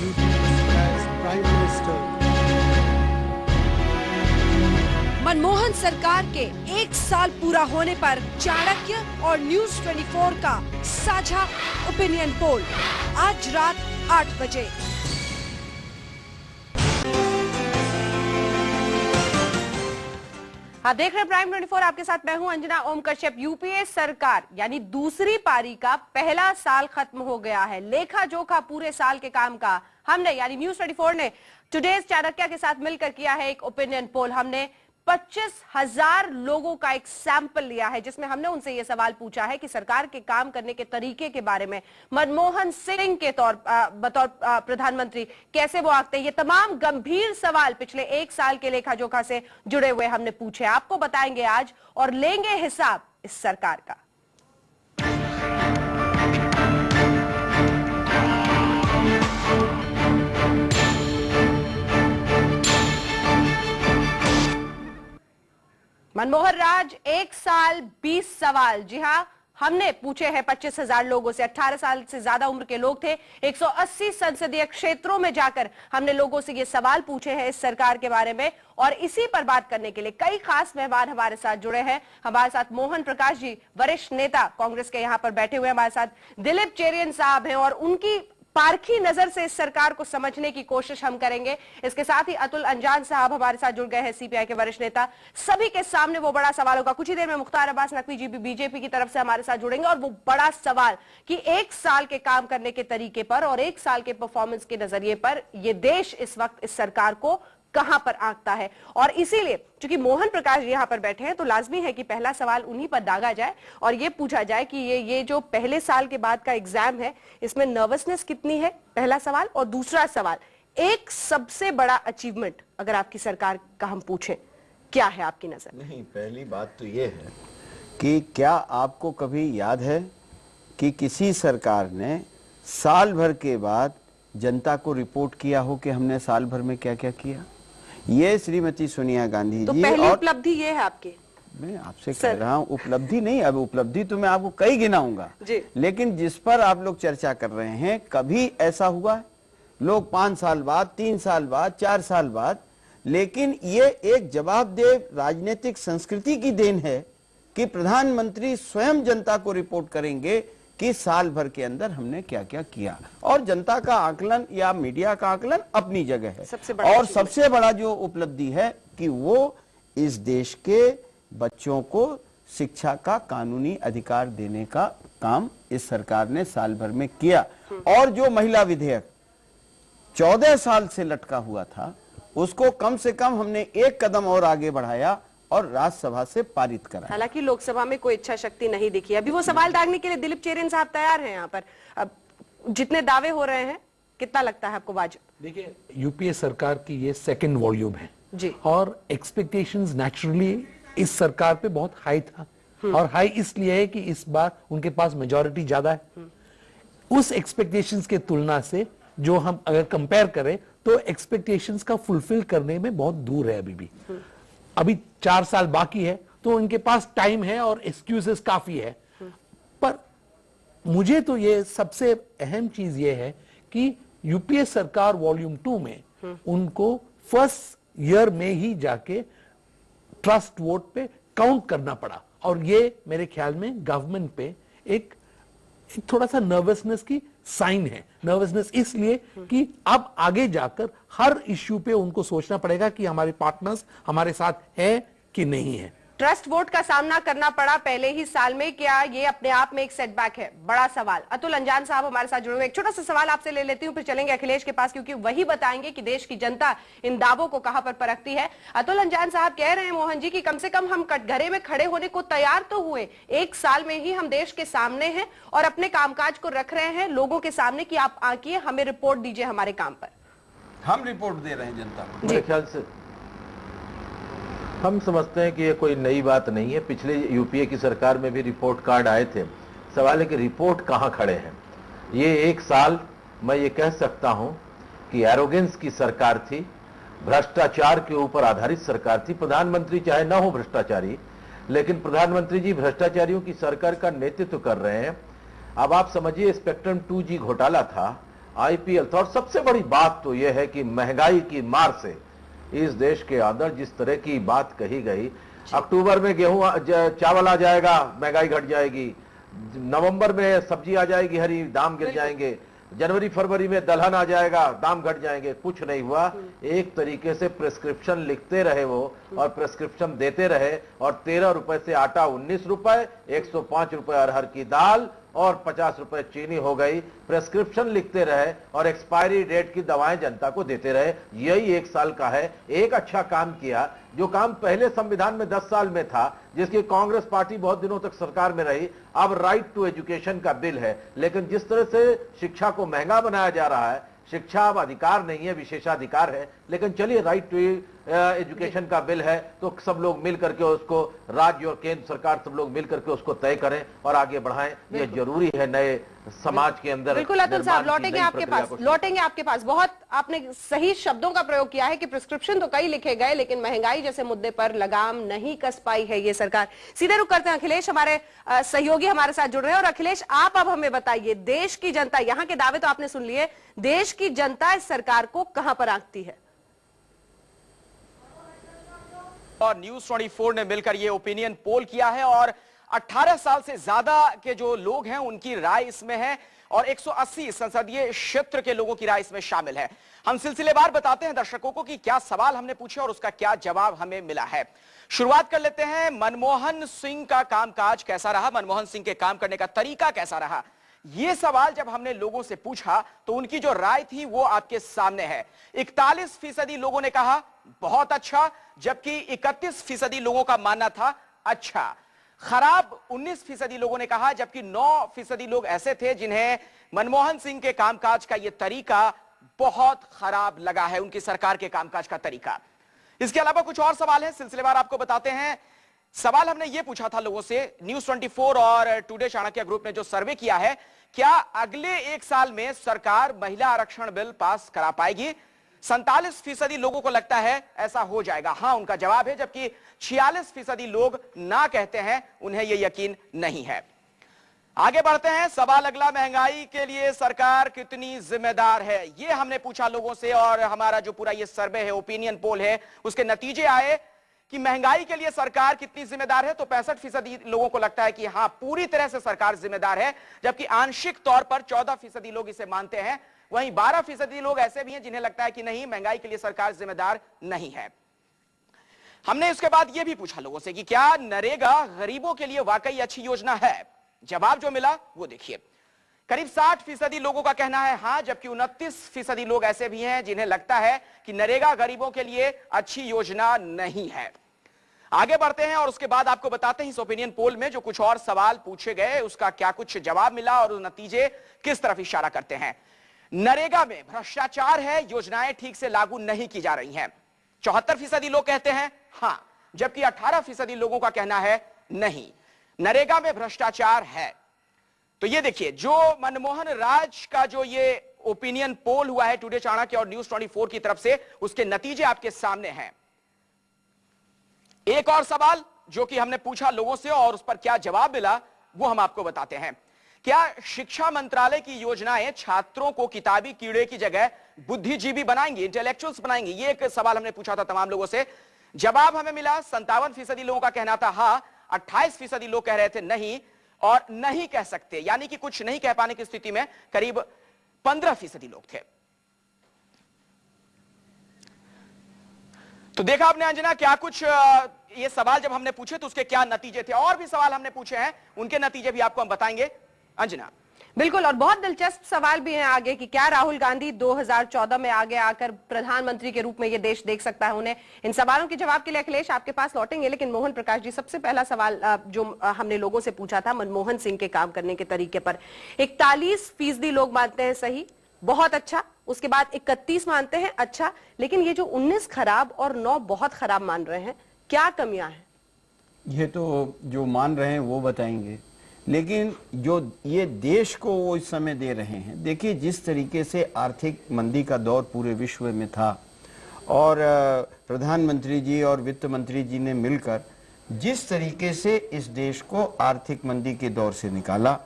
duties as Prime Minister. Manmohan सरकार के 1 साल पूरा होने पर चाणक्य और न्यूज 24 का साझा ओपिनियन पोल आज रात 8 बजे। आप देख रहे हैं प्राइम 24, आपके साथ मैं हूं अंजना ओम कश्यप। यूपीए सरकार यानी दूसरी पारी का पहला साल खत्म हो गया है। लेखा जोखा पूरे साल के काम का हमने यानी न्यूज 24 ने टुडेज चाणक्य के साथ मिलकर किया है एक ओपिनियन पोल। हमने 25,000 लोगों का एक सैंपल लिया है जिसमें हमने उनसे यह सवाल पूछा है कि सरकार के काम करने के तरीके के बारे में, मनमोहन सिंह के बतौर प्रधानमंत्री कैसे वो आंकते हैं। ये तमाम गंभीर सवाल पिछले 1 साल के लेखा जोखा से जुड़े हुए हमने पूछे। आपको बताएंगे आज और लेंगे हिसाब इस सरकार का। मनमोहन राज 1 साल 20 सवाल। जी हां, हमने पूछे हैं 25,000 लोगों से। 18 साल से ज्यादा उम्र के लोग थे। 180 संसदीय क्षेत्रों में जाकर हमने लोगों से ये सवाल पूछे हैं इस सरकार के बारे में। और इसी पर बात करने के लिए कई खास मेहमान हमारे साथ जुड़े हैं। हमारे साथ मोहन प्रकाश जी, वरिष्ठ नेता कांग्रेस के यहां पर बैठे हुए हैं। हमारे साथ दिलीप चेरियन साहब हैं और उनकी पारखी नजर से इस सरकार को समझने की कोशिश हम करेंगे। इसके साथ ही अतुल अंजान साहब हमारे साथ जुड़ गए हैं, सीपीआई के वरिष्ठ नेता। सभी के सामने वो बड़ा सवाल होगा। कुछ ही देर में मुख्तार अब्बास नकवी जी भी बीजेपी की तरफ से हमारे साथ जुड़ेंगे और वो बड़ा सवाल कि 1 साल के काम करने के तरीके पर और 1 साल के परफॉर्मेंस के नजरिए पर ये देश इस वक्त इस सरकार को कहां पर आंकता है। और इसीलिए चूंकि मोहन प्रकाश यहां पर बैठे हैं तो लाजमी है कि पहला सवाल उन्हीं पर दागा जाए और ये पूछा जाए कि ये जो पहले साल के बाद का एग्जाम है इसमें नर्वसनेस कितनी है, पहला सवाल। और दूसरा सवाल, एक सबसे बड़ा अचीवमेंट अगर आपकी सरकार का हम पूछें, क्या है आपकी नजर? नहीं, पहली बात तो ये है कि क्या आपको कभी याद है कि किसी सरकार ने साल भर के बाद जनता को रिपोर्ट किया हो कि हमने साल भर में क्या क्या किया? ये श्रीमती सोनिया गांधी तो जी। पहली और उपलब्धि ये है आपकी? मैं आपसे कह रहा हूँ उपलब्धि नहीं, अब उपलब्धि तो मैं आपको कई गिनाऊंगा, लेकिन जिस पर आप लोग चर्चा कर रहे हैं, कभी ऐसा हुआ है? लोग 5 साल बाद, 3 साल बाद, 4 साल बाद, लेकिन ये एक जवाबदेह राजनीतिक संस्कृति की देन है कि प्रधानमंत्री स्वयं जनता को रिपोर्ट करेंगे कि साल भर के अंदर हमने क्या क्या किया। और जनता का आकलन या मीडिया का आकलन अपनी जगह है। और सबसे बड़ा जो उपलब्धि है कि वो इस देश के बच्चों को शिक्षा का कानूनी अधिकार देने का काम इस सरकार ने साल भर में किया। और जो महिला विधेयक 14 साल से लटका हुआ था उसको कम से कम हमने 1 कदम और आगे बढ़ाया और राज्यसभा से पारित करा। हालांकि लोकसभा में कोई इच्छा शक्ति नहीं दिखी। अभी वो सवाल दागने के लिए दिलीप चेरियन साहब तैयार हैं यहाँ पर। अब जितने दावे हो रहे हैं, कितना लगता है आपको वाजिब? देखिए, यूपीए सरकार की ये 2nd वॉल्यूम है जी, और एक्सपेक्टेशंस नेचुरली इस सरकार पे बहुत हाई था। और हाई इसलिए है कि इस बार उनके पास मेजॉरिटी ज्यादा है। उस एक्सपेक्टेशंस के तुलना से जो हम अगर कंपेयर करें तो एक्सपेक्टेशंस का फुलफिल करने में बहुत दूर है। अभी 4 साल बाकी है तो उनके पास टाइम है और एक्सक्यूजेस काफी है। पर मुझे तो ये सबसे अहम चीज ये है कि यूपीए सरकार वॉल्यूम 2 में उनको फर्स्ट ईयर में ही जाके ट्रस्ट वोट पे काउंट करना पड़ा। और ये मेरे ख्याल में गवर्नमेंट पे एक थोड़ा सा नर्वसनेस की साइन है। नर्वसनेस इसलिए कि अब आगे जाकर हर इश्यू पे उनको सोचना पड़ेगा कि हमारे पार्टनर्स हमारे साथ है कि नहीं है। ट्रस्ट वोट का सामना करना पड़ा पहले ही साल में, क्या ये अपने आप में एक सेटबैक है? बड़ा सवाल। अतुल अंजान साहब हमारे साथ जुड़े हुए। एक छोटा सा सवाल आपसे ले लेती हूं, फिर चलेंगे अखिलेश के पास, क्योंकि वही बताएंगे कि देश की जनता इन दावों को कहां पर परखती है। अतुल अंजान साहब कह रहे हैं मोहन जी कि कम से कम हम कटघरे में खड़े होने को तैयार तो हुए। 1 साल में ही हम देश के सामने हैं और अपने कामकाज को रख रहे हैं लोगों के सामने कि आप आंकिए, हमें रिपोर्ट दीजिए हमारे काम पर। हम रिपोर्ट दे रहे हैं जनता को। मेरे ख्याल से हम समझते हैं कि ये कोई नई बात नहीं है। पिछले यूपीए की सरकार में भी रिपोर्ट कार्ड आए थे। सवाल है कि रिपोर्ट कहां खड़े हैं। ये 1 साल मैं ये कह सकता हूं कि एरोगेंस की सरकार थी, भ्रष्टाचार के ऊपर आधारित सरकार थी। प्रधानमंत्री चाहे ना हो भ्रष्टाचारी, लेकिन प्रधानमंत्री जी भ्रष्टाचारियों की सरकार का नेतृत्व कर रहे हैं। अब आप समझिए, स्पेक्ट्रम 2G घोटाला था आईपीएल था। और सबसे बड़ी बात तो यह है कि महंगाई की मार से इस देश के अंदर जिस तरह की बात कही गई, अक्टूबर में गेहूं चावल आ जाएगा, महंगाई घट जाएगी, नवंबर में सब्जी आ जाएगी हरी, दाम गिर जाएंगे, जनवरी फरवरी में दलहन आ जाएगा, दाम घट जाएंगे, कुछ नहीं हुआ। एक तरीके से प्रिस्क्रिप्शन लिखते रहे वो और प्रिस्क्रिप्शन देते रहे, और 13 रुपए से आटा 19 रुपए, 105 रुपए अरहर की दाल और 50 रुपए चीनी हो गई। प्रिस्क्रिप्शन लिखते रहे और एक्सपायरी डेट की दवाएं जनता को देते रहे। यही 1 साल का है। एक अच्छा काम किया, जो काम पहले संविधान में 10 साल में था, जिसकी कांग्रेस पार्टी बहुत दिनों तक सरकार में रही। अब राइट टू एजुकेशन का बिल है, लेकिन जिस तरह से शिक्षा को महंगा बनाया जा रहा है, शिक्षा अब अधिकार नहीं है, विशेषाधिकार है। लेकिन चलिए, राइट टू एजुकेशन का बिल है तो सब लोग मिल करके उसको, राज्य और केंद्र सरकार सब लोग मिल करके उसको तय करें और आगे बढ़ाएं। यह जरूरी है नए समाज के अंदर। बिल्कुल अतुल साहब, लौटेंगे आपके पास। बहुत आपने सही शब्दों का प्रयोग किया है कि प्रिस्क्रिप्शन तो कई लिखे गए, लेकिन महंगाई जैसे मुद्दे पर लगाम नहीं कस पाई है ये सरकार। सीधे रुक करते हैं, अखिलेश हमारे सहयोगी हमारे साथ जुड़ रहे हैं। और अखिलेश, आप अब हमें बताइए, देश की जनता, यहाँ के दावे तो आपने सुन लिए, देश की जनता इस सरकार को कहां पर आंकती है? और न्यूज 24 ने मिलकर ये ओपिनियन पोल किया है और 18 साल से ज्यादा के जो लोग हैं उनकी राय इसमें है और 180 संसदीय क्षेत्र के लोगों की राय इसमें शामिल है। हम सिलसिलेवार बताते हैं दर्शकों को कि क्या सवाल हमने पूछे और उसका क्या जवाब हमें मिला है। शुरुआत कर लेते हैं, मनमोहन सिंह का कामकाज कैसा रहा, मनमोहन सिंह के काम करने का तरीका कैसा रहा। ये सवाल जब हमने लोगों से पूछा तो उनकी जो राय थी वो आपके सामने है। 41% लोगों ने कहा बहुत अच्छा, जबकि 31% लोगों का मानना था अच्छा। खराब 19% लोगों ने कहा, जबकि 9% लोग ऐसे थे जिन्हें मनमोहन सिंह के कामकाज का यह तरीका बहुत खराब लगा है, उनकी सरकार के कामकाज का तरीका। इसके अलावा कुछ और सवाल है, सिलसिलेवार आपको बताते हैं। सवाल हमने यह पूछा था लोगों से, न्यूज 24 और टुडे चाणक्य ग्रुप ने जो सर्वे किया है, क्या अगले 1 साल में सरकार महिला आरक्षण बिल पास करा पाएगी? 47% लोगों को लगता है ऐसा हो जाएगा, हां उनका जवाब है, जबकि 46% लोग ना कहते हैं, उन्हें यह यकीन नहीं है। आगे बढ़ते हैं, सवाल अगला, महंगाई के लिए सरकार कितनी जिम्मेदार है? यह हमने पूछा लोगों से और हमारा जो पूरा ये सर्वे है, ओपिनियन पोल है, उसके नतीजे आए कि महंगाई के लिए सरकार कितनी जिम्मेदार है। तो 65% लोगों को लगता है कि हां पूरी तरह से सरकार जिम्मेदार है, जबकि आंशिक तौर पर 14% लोग इसे मानते हैं। वहीं 12% लोग ऐसे भी हैं जिन्हें लगता है कि नहीं, महंगाई के लिए सरकार जिम्मेदार नहीं है। हमने इसके बाद यह भी पूछा लोगों से कि क्या नरेगा गरीबों के लिए वाकई अच्छी योजना है? जवाब जो मिला वो देखिए, करीब 60% लोगों का कहना है हां, जबकि 29% लोग ऐसे भी हैं जिन्हें लगता है कि नरेगा गरीबों के लिए अच्छी योजना नहीं है। आगे बढ़ते हैं और उसके बाद आपको बताते हैं इस ओपिनियन पोल में जो कुछ और सवाल पूछे गए उसका क्या कुछ जवाब मिला और नतीजे किस तरफ इशारा करते हैं। नरेगा में भ्रष्टाचार है, योजनाएं ठीक से लागू नहीं की जा रही हैं। 74% लोग कहते हैं हां, जबकि 18% लोगों का कहना है नहीं, नरेगा में भ्रष्टाचार है। तो ये देखिए, जो मनमोहन राज का जो ये ओपिनियन पोल हुआ है टुडे चाणक्य और न्यूज 24 की तरफ से, उसके नतीजे आपके सामने हैं। एक और सवाल जो कि हमने पूछा लोगों से और उस पर क्या जवाब मिला वो हम आपको बताते हैं। क्या शिक्षा मंत्रालय की योजनाएं छात्रों को किताबी कीड़े की जगह बुद्धिजीवी बनाएंगी, इंटेलेक्चुअल्स बनाएंगी? ये एक सवाल हमने पूछा था तमाम लोगों से। जवाब हमें मिला, 57% लोगों का कहना था हां, 28% लोग कह रहे थे नहीं और नहीं कह सकते, यानी कि कुछ नहीं कह पाने की स्थिति में करीब 15% लोग थे। तो देखा आपने अंजना, क्या कुछ ये सवाल जब हमने पूछे तो उसके क्या नतीजे थे। और भी सवाल हमने पूछे हैं, उनके नतीजे भी आपको हम बताएंगे अंजना। बिल्कुल, और बहुत दिलचस्प सवाल भी हैं आगे कि क्या राहुल गांधी 2014 में आगे आकर प्रधानमंत्री के रूप में ये देश देख सकता है उन्हें। इन सवालों के जवाब के लिए अखिलेश आपके पास लौटेंगे, लेकिन मोहन प्रकाश जी, सबसे पहला सवाल जो हमने लोगों से पूछा था मनमोहन सिंह के काम करने के तरीके पर, 41% लोग मानते हैं सही, बहुत अच्छा, उसके बाद 31 मानते हैं अच्छा, लेकिन ये जो 19 खराब और 9 बहुत खराब मान रहे हैं, क्या कमियां हैं? ये तो जो मान रहे हैं वो बताएंगे, लेकिन जो ये देश को वो इस समय दे रहे हैं, देखिए जिस तरीके से आर्थिक मंदी का दौर पूरे विश्व में था और प्रधानमंत्री जी और वित्त मंत्री जी ने मिलकर जिस तरीके से इस देश को आर्थिक मंदी के दौर से निकाला,